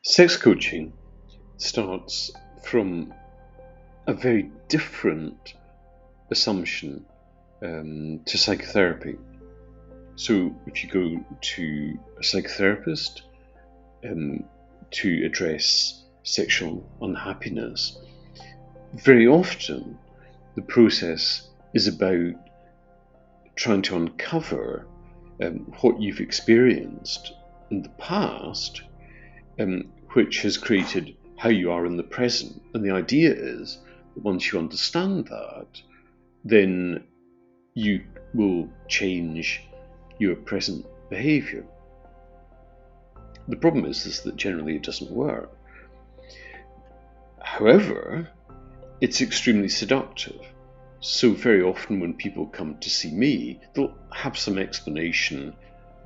Sex coaching starts from a very different assumption to psychotherapy. So if you go to a psychotherapist to address sexual unhappiness, very often the process is about trying to uncover what you've experienced in the past, which has created how you are in the present. And the idea is that once you understand that, then you will change your present behaviour. The problem is that generally it doesn't work. However, it's extremely seductive. So very often when people come to see me, they'll have some explanation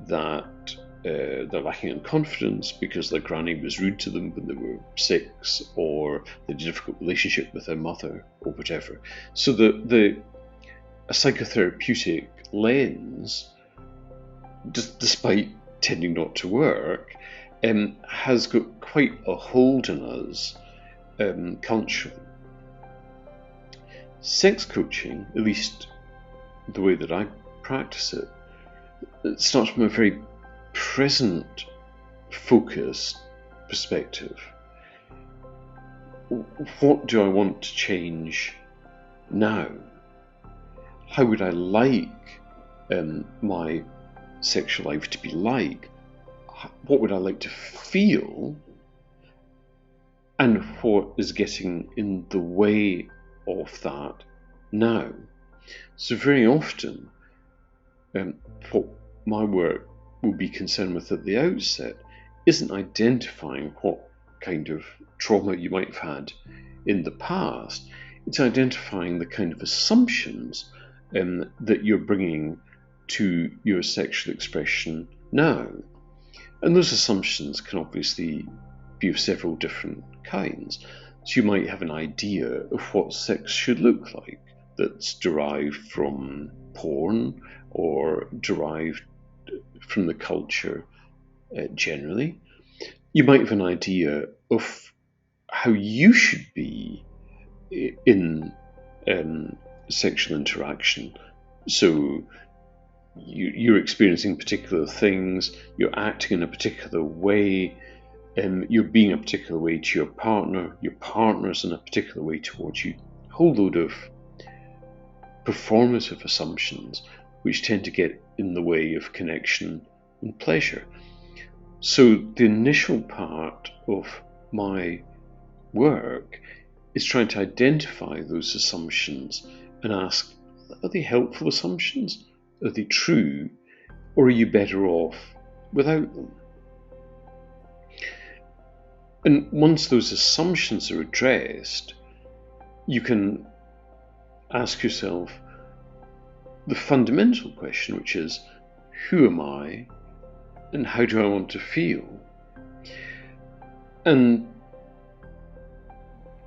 that they're lacking in confidence because their granny was rude to them when they were 6, or they had a difficult relationship with their mother, or whatever. So a psychotherapeutic lens, despite tending not to work, has got quite a hold on us culturally. Sex coaching, at least the way that I practice it, starts from a very present, focused perspective. What do I want to change now? How would I like my sexual life to be like? What would I like to feel? And what is getting in the way of that now? So very often, what my work will be concerned with at the outset isn't identifying what kind of trauma you might have had in the past. It's identifying the kind of assumptions that you're bringing to your sexual expression now. And those assumptions can obviously be of several different kinds. So you might have an idea of what sex should look like that's derived from porn or derived from the culture generally. You might have an idea of how you should be in sexual interaction. So you're experiencing particular things, you're acting in a particular way, you're being a particular way to your partner's in a particular way towards you. A whole load of performative assumptions which tend to get in the way of connection and pleasure. So the initial part of my work is trying to identify those assumptions and ask, are they helpful assumptions? Are they true? Or are you better off without them? And once those assumptions are addressed, you can ask yourself the fundamental question, which is, who am I and how do I want to feel? And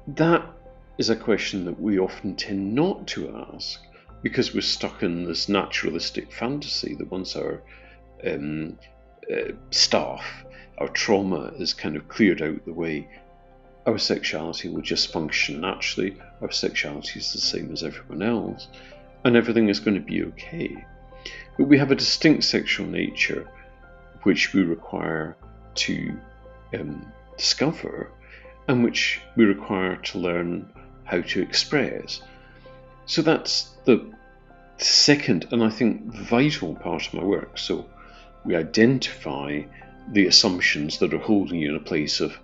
that is a question that we often tend not to ask because we're stuck in this naturalistic fantasy that once our stuff, our trauma is kind of cleared out the way, our sexuality will just function naturally, our sexuality is the same as everyone else, and everything is going to be okay. But we have a distinct sexual nature which we require to discover and which we require to learn how to express. So that's the second and I think vital part of my work. So we identify the assumptions that are holding you in a place of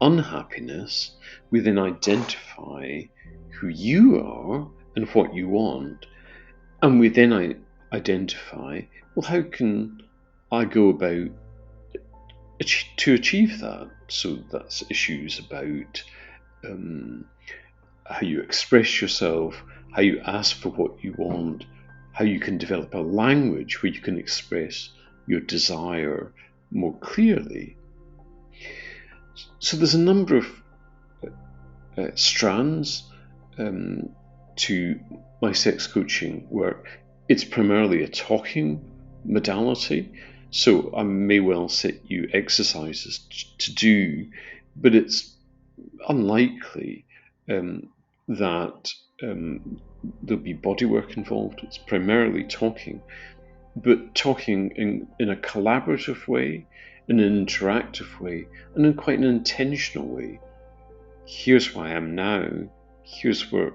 unhappiness. We then identify who you are and what you want. And we then identify, well, how can I go about to achieve that? So that's issues about how you express yourself, how you ask for what you want, how you can develop a language where you can express your desire more clearly. So there's a number of strands to my sex coaching work. It's primarily a talking modality, So I may well set you exercises to do, but it's unlikely that there'll be body work involved. It's primarily talking, but talking in a collaborative way, in an interactive way, and in quite an intentional way. Here's where I am now. Here's where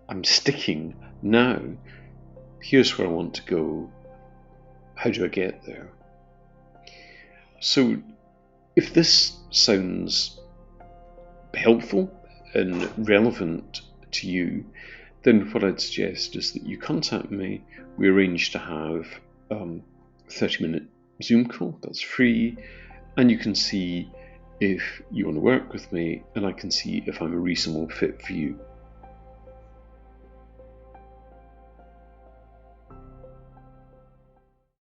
I'm sticking now. Here's where I want to go. How do I get there? So if this sounds helpful and relevant to you, then what I'd suggest is that you contact me. We arrange to have a 30-minute Zoom call that's free, and you can see if you want to work with me, and I can see if I'm a reasonable fit for you.